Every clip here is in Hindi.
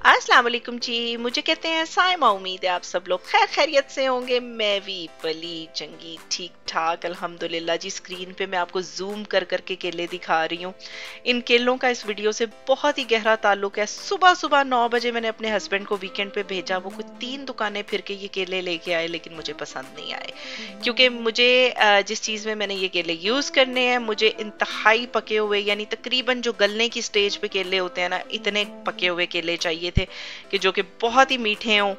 अस्सलाम वालेकुम जी। मुझे कहते हैं साइमा। उम्मीद है आप सब लोग खैर खैरियत से होंगे। मैं भी भली चंगी ठीक ठाक अल्हम्दुलिल्लाह जी। स्क्रीन पे मैं आपको जूम कर करके केले दिखा रही हूँ। इन केलों का इस वीडियो से बहुत ही गहरा ताल्लुक है। सुबह सुबह 9 बजे मैंने अपने हस्बैंड को वीकेंड पे भेजा। वो कुछ 3 दुकानें फिर के ये केले लेके आए, लेकिन मुझे पसंद नहीं आए क्योंकि मुझे जिस चीज में मैंने ये केले यूज करने हैं, मुझे इंतहाई पके हुए यानी तकरीबन जो गलने की स्टेज पे केले होते हैं ना, इतने पके हुए केले चाहिए थे कि जो कि बहुत ही मीठे हों।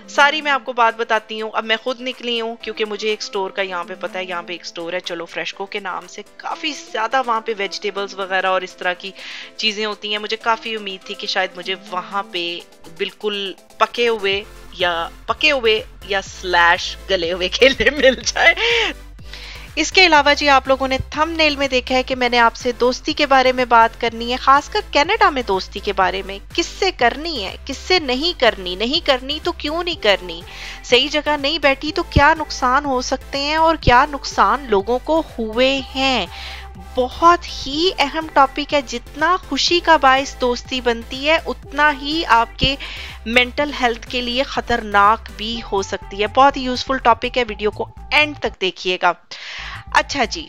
सारी मैं आपको बात बताती हूँ। अब मैं खुद निकली हूँ क्योंकि मुझे एक स्टोर का यहाँ पे पता है, यहाँ पे एक स्टोर है चलो फ्रेशको के नाम से, काफी ज्यादा वहाँ पे वेजिटेबल्स वगैरह और इस तरह की चीजें होती हैं। मुझे काफी उम्मीद थी कि शायद मुझे वहां पे बिल्कुल पके हुए या स्लैश गले हुए केले मिल जाए। इसके अलावा जी, आप लोगों ने थंबनेल में देखा है कि मैंने आपसे दोस्ती के बारे में बात करनी है, खासकर कनाडा में दोस्ती के बारे में। किससे करनी है, किससे नहीं करनी, नहीं करनी तो क्यों नहीं करनी, सही जगह नहीं बैठी तो क्या नुकसान हो सकते हैं और क्या नुकसान लोगों को हुए हैं। बहुत ही अहम टॉपिक है। जितना खुशी का बायस दोस्ती बनती है, उतना ही आपके मेंटल हेल्थ के लिए खतरनाक भी हो सकती है। बहुत ही यूजफुल टॉपिक है, वीडियो को एंड तक देखिएगा। अच्छा जी,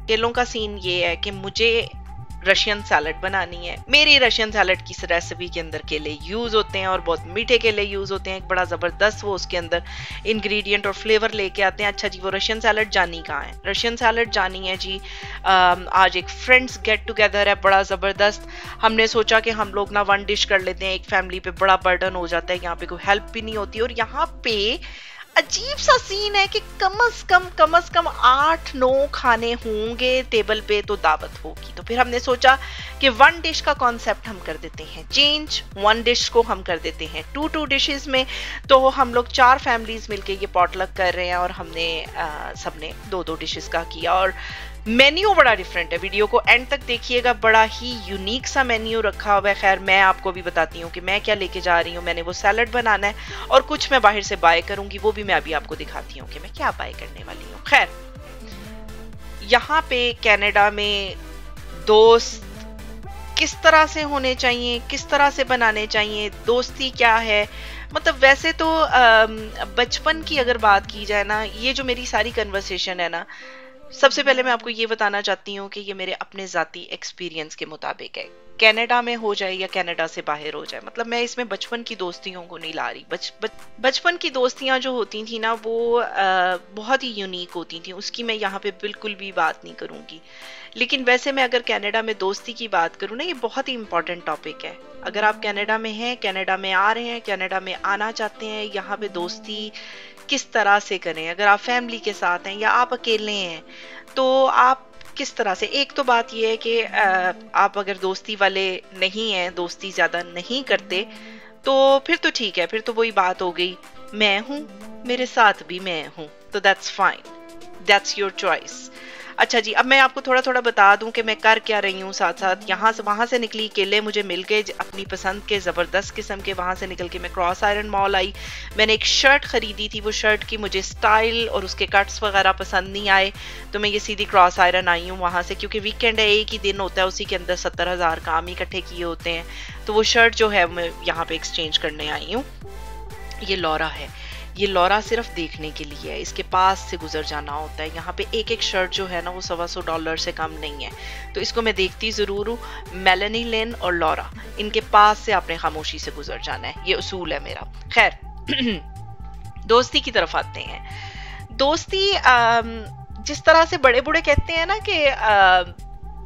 केलों का सीन ये है कि मुझे रशियन सैलड बनानी है। मेरी रशियन सैलड की रेसिपी के अंदर केले यूज होते हैं और बहुत मीठे केले यूज होते हैं। एक बड़ा जबरदस्त वो उसके अंदर इंग्रेडिएंट और फ्लेवर लेके आते हैं। अच्छा जी, वो रशियन सैलड जानी कहाँ है? रशियन सैलड जानी है जी, आज एक फ्रेंड्स गेट टुगेदर है बड़ा जबरदस्त। हमने सोचा कि हम लोग ना वन डिश कर लेते हैं। एक फैमिली पे बड़ा बर्डन हो जाता है, यहाँ पे कोई हेल्प भी नहीं होती। और यहाँ पे अजीब सा सीन है कि कम से कम 8-9 खाने होंगे टेबल पे तो दावत होगी। तो फिर हमने सोचा कि वन डिश का कॉन्सेप्ट हम कर देते हैं चेंज, वन डिश को हम कर देते हैं टू डिशेस में। तो हम लोग 4 फैमिलीज मिलके ये पॉटलक कर रहे हैं और हमने सबने 2-2 डिशेस का किया और मेन्यू बड़ा डिफरेंट है। वीडियो को एंड तक देखिएगा, बड़ा ही यूनिक सा मेन्यू रखा हुआ है। खैर मैं आपको भी बताती हूँ कि मैं क्या लेके जा रही हूँ। मैंने वो सैलड बनाना है और कुछ मैं बाहर से बाय करूंगी, वो भी मैं अभी आपको दिखाती हूँ कि मैं क्या बाय करने वाली हूँ। खैर, यहाँ पे कनाडा में दोस्त किस तरह से होने चाहिए, किस तरह से बनाने चाहिए, दोस्ती क्या है, मतलब वैसे तो बचपन की अगर बात की जाए ना, ये जो मेरी सारी कन्वर्सेशन है ना, सबसे पहले मैं आपको ये बताना चाहती हूँ कि ये मेरे अपने जाती एक्सपीरियंस के मुताबिक है। कनाडा में हो जाए या कनाडा से बाहर हो जाए, मतलब मैं इसमें बचपन की दोस्तियों को नहीं ला रही। बचपन की दोस्तियां जो होती थी ना, वो बहुत ही यूनिक होती थी। उसकी मैं यहाँ पे बिल्कुल भी बात नहीं करूंगी। लेकिन वैसे मैं अगर कनाडा में दोस्ती की बात करूँ ना, ये बहुत ही इंपॉर्टेंट टॉपिक है। अगर आप कनाडा में हैं, कनाडा में आ रहे हैं, कनाडा में आना चाहते हैं, यहाँ पे दोस्ती किस तरह से करें। अगर आप फैमिली के साथ हैं या आप अकेले हैं तो आप किस तरह से। एक तो बात यह है कि आप अगर दोस्ती वाले नहीं हैं, दोस्ती ज्यादा नहीं करते, तो फिर तो ठीक है, फिर तो वही बात हो गई, मैं हूं मेरे साथ भी मैं हूं, तो that's fine, that's your choice. अच्छा जी, अब मैं आपको थोड़ा थोड़ा बता दूं कि मैं कर क्या रही हूँ। साथ साथ यहाँ से वहां से निकली, केले मुझे मिल गए अपनी पसंद के जबरदस्त किस्म के। वहां से निकल के मैं क्रॉस आयरन मॉल आई। मैंने एक शर्ट खरीदी थी, वो शर्ट की मुझे स्टाइल और उसके कट्स वगैरह पसंद नहीं आए, तो मैं ये सीधी क्रॉस आयरन आई हूँ वहां से, क्योंकि वीकेंड है, एक ही दिन होता है, उसी के अंदर 70,000 काम ही इकट्ठे किए होते हैं। तो वो शर्ट जो है मैं यहाँ पे एक्सचेंज करने आई हूँ। ये लॉरा है, ये लॉरा सिर्फ देखने के लिए है, इसके पास से गुजर जाना होता है। यहाँ पे एक एक शर्ट जो है ना, वो $125 से कम नहीं है, तो इसको मैं देखती जरूर हूँ। मेलेनी लेन और लॉरा, इनके पास से आपने खामोशी से गुजर जाना है, ये उसूल है मेरा। खैर दोस्ती की तरफ आते हैं। दोस्ती जिस तरह से बड़े बूढ़े कहते हैं ना कि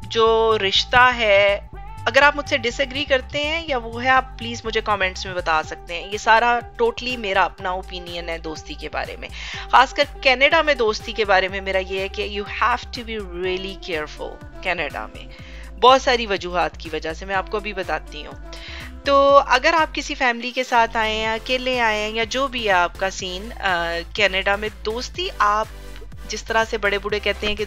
जो रिश्ता है, अगर आप मुझसे डिसएग्री करते हैं या वो है, आप प्लीज मुझे कमेंट्स में बता सकते हैं। ये सारा टोटली मेरा अपना ओपिनियन है दोस्ती के बारे में। खासकर कनाडा में दोस्ती के बारे में मेरा ये है कि you have to be really careful. Canada में बहुत सारी वजूहात की वजह से, मैं आपको अभी बताती हूँ। तो अगर आप किसी फैमिली के साथ आए हैं, अकेले आए हैं, या जो भी है आपका सीन, कनाडा में दोस्ती आप जिस तरह से बड़े बूढ़े कहते हैं कि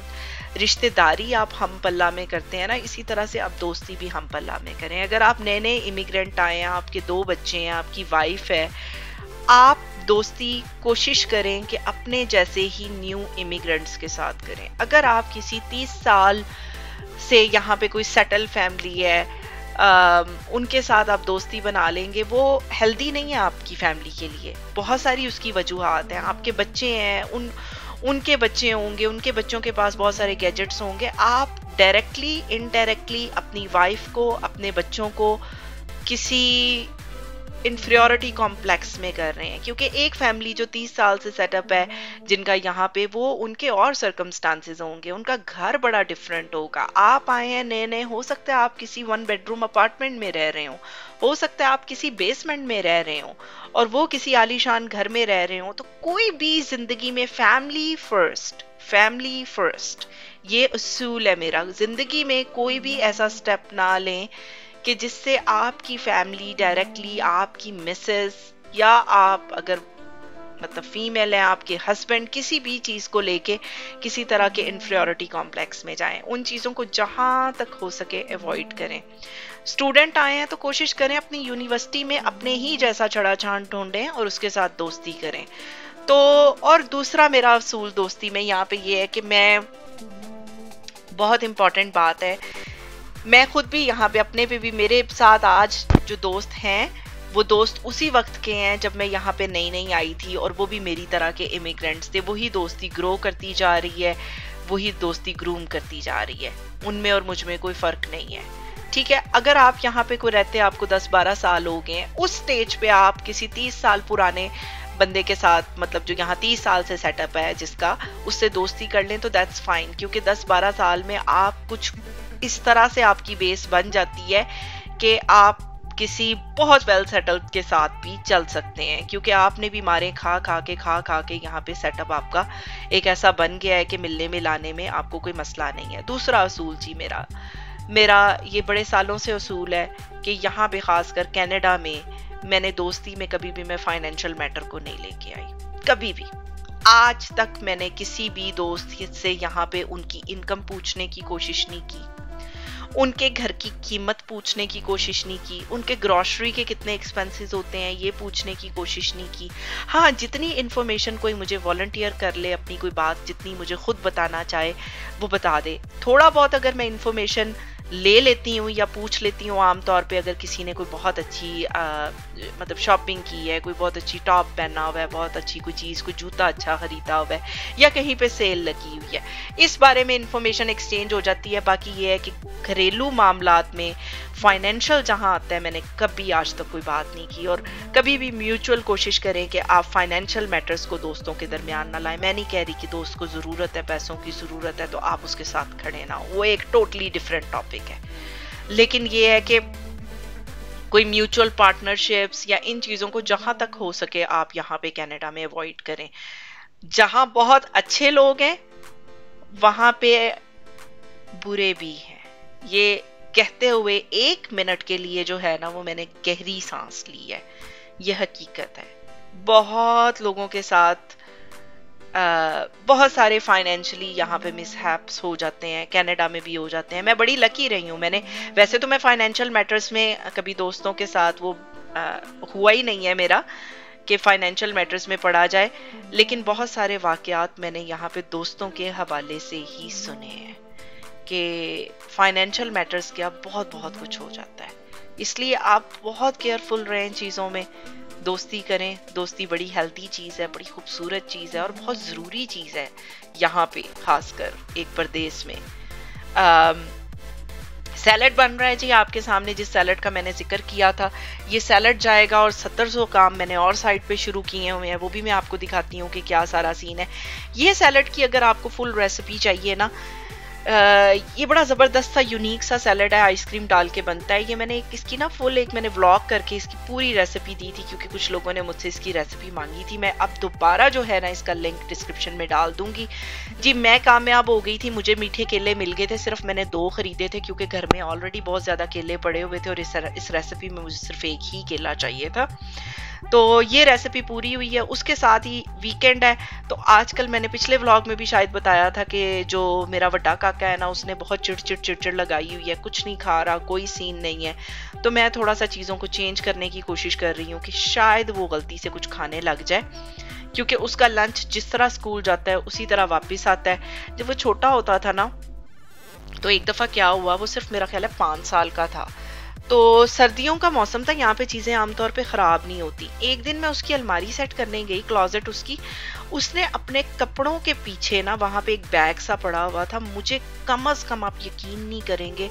रिश्तेदारी आप हम पल्ला में करते हैं ना, इसी तरह से आप दोस्ती भी हम पल्ला में करें। अगर आप नए नए इमिग्रेंट आए हैं, आपके 2 बच्चे हैं, आपकी वाइफ है, आप दोस्ती कोशिश करें कि अपने जैसे ही न्यू इमिग्रेंट्स के साथ करें। अगर आप किसी 30 साल से यहाँ पे कोई सेटल फैमिली है, उनके साथ आप दोस्ती बना लेंगे, वो हेल्दी नहीं है आपकी फैमिली के लिए। बहुत सारी उसकी वजूहात हैं। आपके बच्चे हैं, उनके बच्चे होंगे, उनके बच्चों के पास बहुत सारे गैजेट्स होंगे। आप डायरेक्टली इनडायरेक्टली अपनी वाइफ को, अपने बच्चों को किसी इंफीरियोरिटी कॉम्प्लेक्स में कर रहे हैं, क्योंकि एक फैमिली जो 30 साल से सेटअप है जिनका यहाँ पे, वो उनके और सर्कमस्टांसेस होंगे, उनका घर बड़ा डिफरेंट होगा। आप आए हैं नए नए, हो सकता है आप किसी 1 बेडरूम अपार्टमेंट में रह रहे हो सकता है आप किसी बेसमेंट में रह रहे हो, और वो किसी आलीशान घर में रह रहे हो। तो कोई भी जिंदगी में फैमिली फर्स्ट ये उसूल है मेरा। जिंदगी में कोई भी ऐसा स्टेप ना लें कि जिससे आपकी फैमिली डायरेक्टली, आपकी मिसेस या आप अगर मतलब फीमेल है, आपके हस्बैंड, किसी भी चीज को लेके किसी तरह के इंफीरियोरिटी कॉम्प्लेक्स में जाएं। उन चीजों को जहां तक हो सके अवॉइड करें। स्टूडेंट आए हैं तो कोशिश करें अपनी यूनिवर्सिटी में अपने ही जैसा चढ़ा छांट ढूंढें और उसके साथ दोस्ती करें। तो और दूसरा मेरा असूल दोस्ती में यहाँ पे ये है कि मैं, बहुत इंपॉर्टेंट बात है, मैं खुद भी यहाँ पे अपने पे भी, मेरे साथ आज जो दोस्त हैं वो दोस्त उसी वक्त के हैं जब मैं यहाँ पे नई नई आई थी, और वो भी मेरी तरह के इमिग्रेंट्स थे। वही दोस्ती ग्रो करती जा रही है, वही दोस्ती ग्रूम करती जा रही है। उनमें और मुझ में कोई फर्क नहीं है। ठीक है, अगर आप यहाँ पे कोई रहते, आपको 10-12 साल हो गए, उस स्टेज पे आप किसी 30 साल पुराने बंदे के साथ, मतलब जो यहाँ 30 साल से सेटअप है जिसका, उससे दोस्ती कर लें तो दैट्स फाइन, क्योंकि 10-12 साल में आप कुछ इस तरह से आपकी बेस बन जाती है कि आप किसी बहुत वेल सेटल्ड के साथ भी चल सकते हैं, क्योंकि आपने भी मारे खा खा के यहाँ पे सेटअप आपका एक ऐसा बन गया है कि मिलने मिलाने में आपको कोई मसला नहीं है। दूसरा असूल जी मेरा ये बड़े सालों से असूल है कि यहाँ पे खासकर कनाडा में मैंने दोस्ती में कभी भी मैं फाइनेंशियल मैटर को नहीं लेके आई, कभी भी। आज तक मैंने किसी भी दोस्त से यहाँ पे उनकी इनकम पूछने की कोशिश नहीं की, उनके घर की कीमत पूछने की कोशिश नहीं की, उनके ग्रोसरी के कितने एक्सपेंसेस होते हैं ये पूछने की कोशिश नहीं की। हाँ, जितनी इन्फॉर्मेशन कोई मुझे वॉलंटियर कर ले, अपनी कोई बात जितनी मुझे खुद बताना चाहे वो बता दे। थोड़ा बहुत अगर मैं इन्फॉर्मेशन ले लेती हूँ या पूछ लेती हूँ आमतौर पे, अगर किसी ने कोई बहुत अच्छी मतलब शॉपिंग की है, कोई बहुत अच्छी टॉप पहना हुआ है, बहुत अच्छी कोई चीज़, कोई जूता अच्छा खरीदा हुआ है, या कहीं पे सेल लगी हुई है, इस बारे में इंफॉर्मेशन एक्सचेंज हो जाती है। बाकी ये है कि घरेलू मामलात में फाइनेंशियल जहाँ आता है, मैंने कभी आज तक कोई बात नहीं की। और कभी भी म्यूचुअल कोशिश करें कि आप फाइनेंशियल मैटर्स को दोस्तों के दरमियान ना लाएं। मैं नहीं कह रही कि दोस्त को ज़रूरत है, पैसों की ज़रूरत है तो आप उसके साथ खड़े ना हो, वो एक टोटली डिफरेंट टॉपिक है। लेकिन ये है कि कोई म्यूचुअल पार्टनरशिप्स या इन चीज़ों को जहाँ तक हो सके आप यहाँ पे कनाडा में अवॉइड करें। जहाँ बहुत अच्छे लोग हैं वहाँ पे बुरे भी हैं। ये कहते हुए 1 मिनट के लिए जो है ना, वो मैंने गहरी सांस ली है। ये हकीकत है। बहुत लोगों के साथ बहुत सारे फाइनेंशियली यहाँ पे मिसहैप्स हो जाते हैं, कनाडा में भी हो जाते हैं। मैं बड़ी लकी रही हूँ। मैंने वैसे तो मैं फाइनेंशियल मैटर्स में कभी दोस्तों के साथ वो हुआ ही नहीं है मेरा कि फाइनेंशियल मैटर्स में पड़ा जाए, लेकिन बहुत सारे वाकयात मैंने यहाँ पे दोस्तों के हवाले से ही सुने हैं कि फाइनेंशियल मैटर्स क्या बहुत बहुत कुछ हो जाता है। इसलिए आप बहुत केयरफुल रहें चीज़ों में, दोस्ती करें। दोस्ती बड़ी हेल्दी चीज़ है, बड़ी खूबसूरत चीज़ है और बहुत ज़रूरी चीज़ है यहाँ पे, खासकर एक परदेश में। सैलड बन रहा है जी आपके सामने, जिस सैलड का मैंने जिक्र किया था, ये सैलड जाएगा और 1700 काम मैंने और साइड पे शुरू किए हुए हैं, वो भी मैं आपको दिखाती हूँ कि क्या सारा सीन है। ये सैलड की अगर आपको फुल रेसिपी चाहिए ना, ये बड़ा ज़बरदस्त सा यूनिक सा सैलड है, आइसक्रीम डाल के बनता है। ये मैंने इसकी ना फुल मैंने व्लॉग करके इसकी पूरी रेसिपी दी थी, क्योंकि कुछ लोगों ने मुझसे इसकी रेसिपी मांगी थी। मैं अब दोबारा जो है ना इसका लिंक डिस्क्रिप्शन में डाल दूंगी जी। मैं कामयाब हो गई थी, मुझे मीठे केले मिल गए थे, सिर्फ मैंने 2 खरीदे थे क्योंकि घर में ऑलरेडी बहुत ज़्यादा केले पड़े हुए थे और इस रेसिपी में मुझे सिर्फ 1 ही केला चाहिए था। तो ये रेसिपी पूरी हुई है। उसके साथ ही वीकेंड है, तो आजकल मैंने पिछले व्लॉग में भी शायद बताया था कि जो मेरा बड़ा काका है ना, उसने बहुत चिड़चिड़ लगाई हुई है, कुछ नहीं खा रहा, कोई सीन नहीं है। तो मैं थोड़ा सा चीज़ों को चेंज करने की कोशिश कर रही हूँ कि शायद वो गलती से कुछ खाने लग जाए, क्योंकि उसका लंच जिस तरह स्कूल जाता है उसी तरह वापस आता है। जब वो छोटा होता था ना, तो एक दफ़ा क्या हुआ, वो सिर्फ मेरा ख्याल है 5 साल का था, तो सर्दियों का मौसम था, यहाँ पे चीज़ें आमतौर पे ख़राब नहीं होती। एक दिन मैं उसकी अलमारी सेट करने गई, क्लोजेट उसकी, उसने अपने कपड़ों के पीछे ना वहाँ पे एक बैग सा पड़ा हुआ था, मुझे कम अज़ कम, आप यकीन नहीं करेंगे,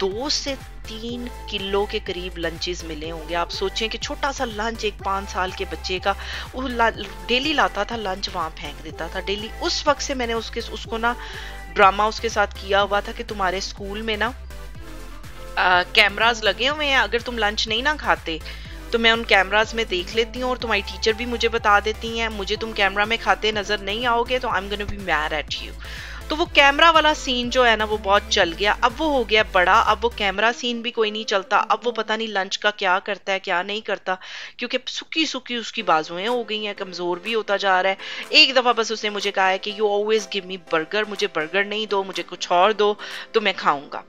2 से 3 किलो के करीब लंचेस मिले होंगे। आप सोचें कि छोटा सा लंच एक 5 साल के बच्चे का, वो डेली लाता था लंच, वहाँ फेंक देता था डेली। उस वक्त से मैंने उसको ना ड्रामा उसके साथ किया हुआ था कि तुम्हारे स्कूल में ना कैमरास लगे हुए हैं, अगर तुम लंच नहीं ना खाते तो मैं उन कैमरास में देख लेती हूँ और तुम्हारी टीचर भी मुझे बता देती हैं, मुझे तुम कैमरा में खाते नजर नहीं आओगे तो I am gonna be mad at you. तो वो कैमरा वाला सीन जो है ना वो बहुत चल गया। अब वो हो गया बड़ा, अब वो कैमरा सीन भी कोई नहीं चलता। अब वो पता नहीं लंच का क्या करता है क्या नहीं करता, क्योंकि सुखी सुखी उसकी बाजुएं हो गई हैं, कमजोर भी होता जा रहा है। एक दफा बस उसने मुझे कहा है कि you always give me burger, मुझे बर्गर नहीं दो, मुझे कुछ और दो तो मैं खाऊंगा।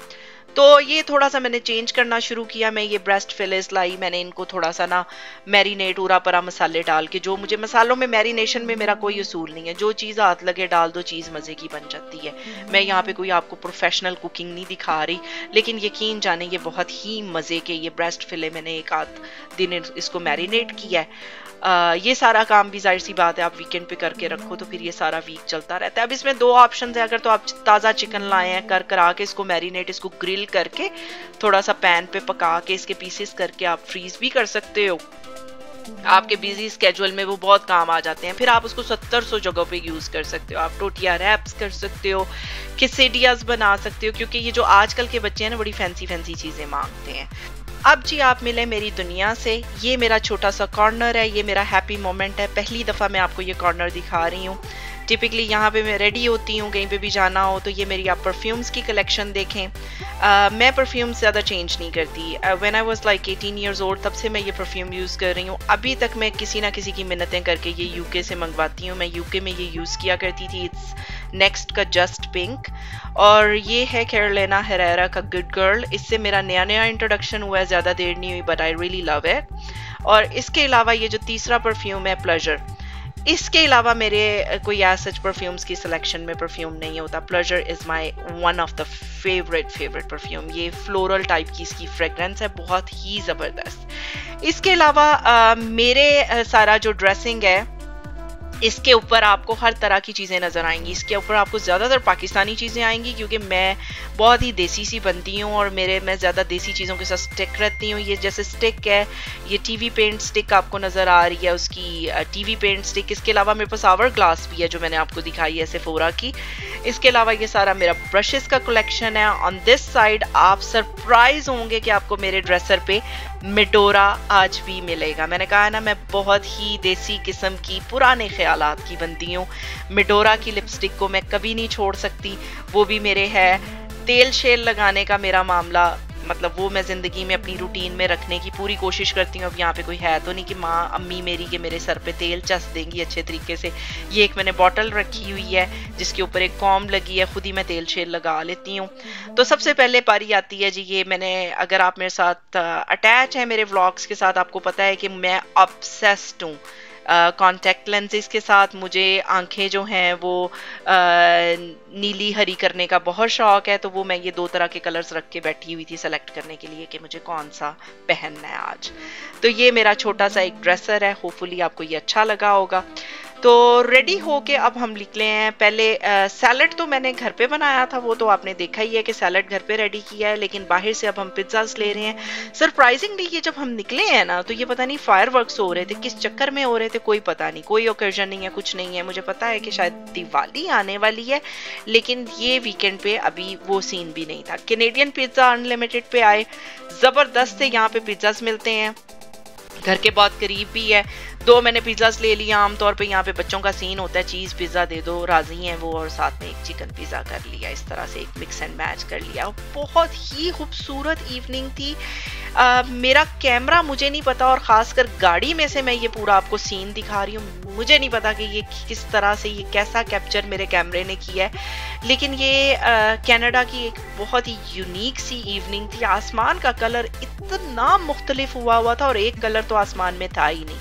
तो ये थोड़ा सा मैंने चेंज करना शुरू किया। मैं ये ब्रेस्ट फिलेस लाई, मैंने इनको थोड़ा सा ना मैरिनेट, उरा परा मसाले डाल के, जो मुझे मसालों में मैरिनेशन में मेरा कोई उसूल नहीं है, जो चीज़ हाथ लगे डाल दो, चीज़ मज़े की बन जाती है। मैं यहाँ पे कोई आपको प्रोफेशनल कुकिंग नहीं दिखा रही, लेकिन यकीन जाने ये बहुत ही मज़े के ये ब्रेस्ट फिले मैंने एक आध दिन इसको मैरिनेट किया है। ये सारा काम भी जाहिर सी बात है आप वीकेंड पे करके रखो तो फिर ये सारा वीक चलता रहता है। अब इसमें 2 ऑप्शन है, अगर तो आप ताज़ा चिकन लाए हैं करा के इसको मैरिनेट, इसको ग्रिल करके थोड़ा सा पैन पे पका के इसके पीसेस करके आप फ्रीज भी कर सकते हो। आपके बिजी स्केड्यूल में वो बहुत काम आ जाते हैं। फिर आप उसको 70-100 जगहों पे यूज कर सकते हो। आप टोटिया रैप्स कर सकते हो, किसेडियाज बना सकते हो, क्योंकि ये जो आजकल के बच्चे हैं ना बड़ी फैंसी फैंसी चीजें मांगते हैं। अब जी आप मिले मेरी दुनिया से। ये मेरा छोटा सा कॉर्नर है, ये मेरा हैप्पी मोमेंट है। पहली दफ़ा मैं आपको ये कॉर्नर दिखा रही हूँ। टिपिकली यहाँ पे मैं रेडी होती हूँ कहीं पे भी जाना हो तो। ये मेरी आप परफ्यूम्स की कलेक्शन देखें। मैं परफ्यूम ज़्यादा चेंज नहीं करती। When I was like 18 years old तब से मैं ये परफ्यूम यूज़ कर रही हूँ। अभी तक मैं किसी ना किसी की मिन्नतें करके ये यूके से मंगवाती हूँ। मैं यूके में ये यूज़ किया करती थी। इट्स नेक्स्ट का जस्ट पिंक, और ये है कैरोलिना हेरेरा का गुड गर्ल। इससे मेरा नया इंट्रोडक्शन हुआ है, ज़्यादा देर नहीं हुई, but I really love it. और इसके अलावा ये जो तीसरा परफ्यूम है प्लेजर, इसके अलावा मेरे कोई एज सच परफ्यूम्स की सिलेक्शन में परफ्यूम नहीं होता। Pleasure is my one of the favourite perfume. ये फ्लोरल टाइप की इसकी फ्रेग्रेंस है, बहुत ही ज़बरदस्त। इसके अलावा मेरे सारा जो ड्रेसिंग है इसके ऊपर आपको हर तरह की चीज़ें नज़र आएंगी। इसके ऊपर आपको ज़्यादातर पाकिस्तानी चीज़ें आएंगी, क्योंकि मैं बहुत ही देसी सी बनती हूँ और मैं ज़्यादा देसी चीज़ों के साथ स्टिक रहती हूँ। ये जैसे स्टिक है, ये टीवी पेंट स्टिक आपको नज़र आ रही है, उसकी टीवी पेंट स्टिक। इसके अलावा मेरे पास आवर ग्लास भी है जो मैंने आपको दिखाई है सेफोरा की। इसके अलावा ये सारा मेरा ब्रशेस का कलेक्शन है। ऑन दिस साइड आप सरप्राइज होंगे कि आपको मेरे ड्रेसर पे मिडोरा आज भी मिलेगा। मैंने कहा है ना, मैं बहुत ही देसी किस्म की पुराने ख्यालात की बनती हूँ। मिडोरा की लिपस्टिक को मैं कभी नहीं छोड़ सकती, वो भी मेरे है। तेल शेल लगाने का मेरा मामला, मतलब वो मैं ज़िंदगी में अपनी रूटीन में रखने की पूरी कोशिश करती हूँ। अब यहाँ पे कोई है तो नहीं कि माँ अम्मी मेरी के मेरे सर पे तेल चस देंगी अच्छे तरीके से। ये एक मैंने बॉटल रखी हुई है जिसके ऊपर एक कॉम्ब लगी है, खुद ही मैं तेल शेल लगा लेती हूँ। तो सबसे पहले पारी आती है जी, ये मैंने, अगर आप मेरे साथ अटैच है मेरे व्लॉग्स के साथ, आपको पता है कि मैं ऑब्सेस्ड हूँ कॉन्टैक्ट लेंसेज के साथ। मुझे आंखें जो हैं वो नीली हरी करने का बहुत शौक है, तो वो मैं ये 2 तरह के कलर्स रख के बैठी हुई थी सेलेक्ट करने के लिए कि मुझे कौन सा पहनना है आज। तो ये मेरा छोटा सा एक ड्रेसर है, होपफुली आपको ये अच्छा लगा होगा। तो रेडी होके अब हम निकले हैं। पहले सैलड तो मैंने घर पे बनाया था, वो तो आपने देखा ही है कि सैलड घर पे रेडी किया है, लेकिन बाहर से अब हम पिज्ज़ाज ले रहे हैं। सरप्राइजिंगली ये जब हम निकले हैं ना तो ये पता नहीं फायरवर्क्स हो रहे थे, किस चक्कर में हो रहे थे कोई पता नहीं, कोई ओकेजन नहीं है, कुछ नहीं है। मुझे पता है कि शायद दिवाली आने वाली है, लेकिन ये वीकेंड पे अभी वो सीन भी नहीं था। कैनेडियन पिज्ज़ा अनलिमिटेड पे आए, ज़बरदस्त से यहाँ पे पिज्ज़ाज मिलते हैं, घर के बहुत करीब भी है। 2 मैंने पिज्ज़ाज ले लिया। आमतौर पे यहाँ पे बच्चों का सीन होता है चीज़ पिज़्ज़ा दे दो, राजी हैं वो, और साथ में एक चिकन पिज़्ज़ा कर लिया। इस तरह से एक मिक्स एंड मैच कर लिया। बहुत ही खूबसूरत इवनिंग थी। मेरा कैमरा, मुझे नहीं पता, और ख़ासकर गाड़ी में से मैं ये पूरा आपको सीन दिखा रही हूँ, मुझे नहीं पता कि ये किस तरह से, ये कैसा कैप्चर मेरे कैमरे ने किया है, लेकिन ये कनाडा की एक बहुत ही यूनिक सी इवनिंग थी। आसमान का कलर इतना मुख्तलिफ हुआ था, और एक कलर तो आसमान में था ही नहीं,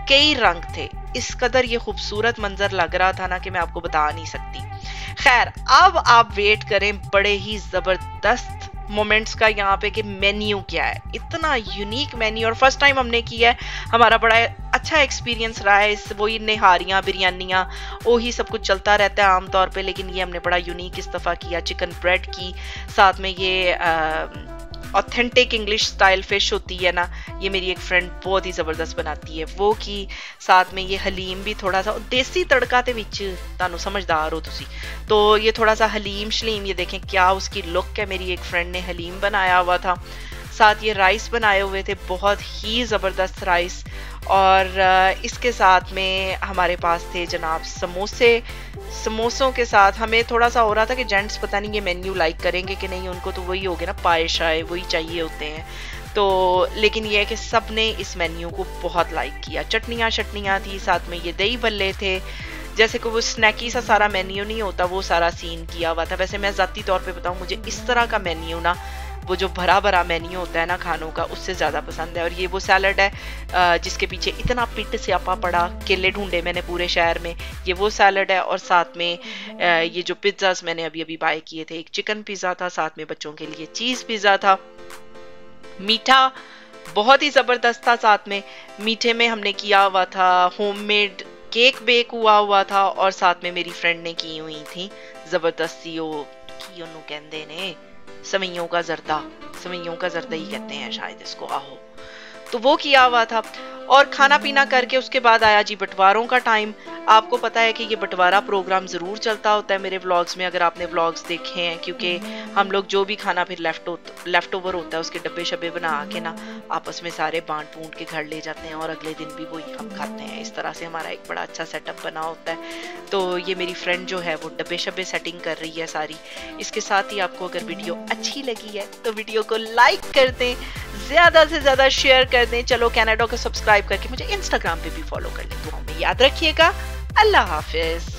कई रंग थे। इस कदर ये खूबसूरत मंजर लग रहा था ना कि मैं आपको बता नहीं सकती। खैर, अब आप वेट करें बड़े ही जबरदस्त मोमेंट्स का यहाँ पे कि मेन्यू क्या है, इतना यूनिक मेन्यू, और फर्स्ट टाइम हमने किया है, हमारा बड़ा अच्छा एक्सपीरियंस रहा है। इस वही निहारियाँ बिरयानियाँ वही सब कुछ चलता रहता है आमतौर पे, लेकिन ये हमने बड़ा यूनिक इस दफ़ा किया। चिकन ब्रेड की, साथ में ये ऑथेंटिक इंग्लिश स्टाइल फिश होती है ना, ये मेरी एक फ्रेंड बहुत ही ज़बरदस्त बनाती है, वो की। साथ में ये हलीम भी थोड़ा सा देसी तड़का ते विच, तानू समझदार हो तुसी, तो ये थोड़ा सा हलीम शलीम, ये देखें क्या उसकी लुक है। मेरी एक फ्रेंड ने हलीम बनाया हुआ था। साथ ये राइस बनाए हुए थे, बहुत ही ज़बरदस्त राइस। और इसके साथ में हमारे पास थे जनाब समोसे। समोसों के साथ हमें थोड़ा सा हो रहा था कि जेंट्स पता नहीं ये मेन्यू लाइक करेंगे कि नहीं, उनको तो वही हो गया ना, पाए शाए वही चाहिए होते हैं। तो लेकिन ये है कि सब ने इस मेन्यू को बहुत लाइक किया। चटनियाँ शटनियाँ थी, साथ में ये दही भल्ले थे। जैसे कि वो स्नैकी सा सारा मेन्यू नहीं होता, वो सारा सीन किया हुआ था। वैसे मैं ज़ाती तौर पे बताऊँ, मुझे इस तरह का मेन्यू ना, वो जो भरा भरा मेन्यू होता है ना खानों का, उससे ज़्यादा पसंद है। और ये वो सैलड है जिसके पीछे इतना पिट स्यापा पड़ा, केले ढूंढे मैंने पूरे शहर में, ये वो सैलड है। और साथ में ये जो पिज्ज़ास मैंने अभी अभी बाय किए थे, एक चिकन पिज़्ज़ा था, साथ में बच्चों के लिए चीज़ पिज़्ज़ा था। मीठा बहुत ही ज़बरदस्त था। साथ में मीठे में हमने किया हुआ था होममेड केक, बेक हुआ था। और साथ में मेरी फ्रेंड ने की हुई थी ज़बरदस्ती वो की उन्होंने कहते ने सवैयों का जर्दा, सवैयों का जर्दा ही कहते हैं शायद इसको, आहो, तो वो किया हुआ था। और खाना पीना करके उसके बाद आया जी बंटवारों का टाइम। आपको पता है कि ये बंटवारा प्रोग्राम ज़रूर चलता होता है मेरे व्लॉग्स में, अगर आपने व्लॉग्स देखे हैं, क्योंकि हम लोग जो भी खाना फिर लेफ्ट ओवर होता है उसके डब्बे शब्बे बना के ना आपस में सारे बांट बूंट के घर ले जाते हैं, और अगले दिन भी वही हम खाते हैं। इस तरह से हमारा एक बड़ा अच्छा सेटअप बना होता है। तो ये मेरी फ्रेंड जो है वो डब्बे शब्बे सेटिंग कर रही है सारी। इसके साथ ही आपको अगर वीडियो अच्छी लगी है तो वीडियो को लाइक कर दें, ज़्यादा से ज़्यादा शेयर कर दें। चलो कनाडा को सब्सक्राइब करके मुझे इंस्टाग्राम पे भी फॉलो कर लें। दुआओं में याद रखिएगा। अल्लाह हाफिज।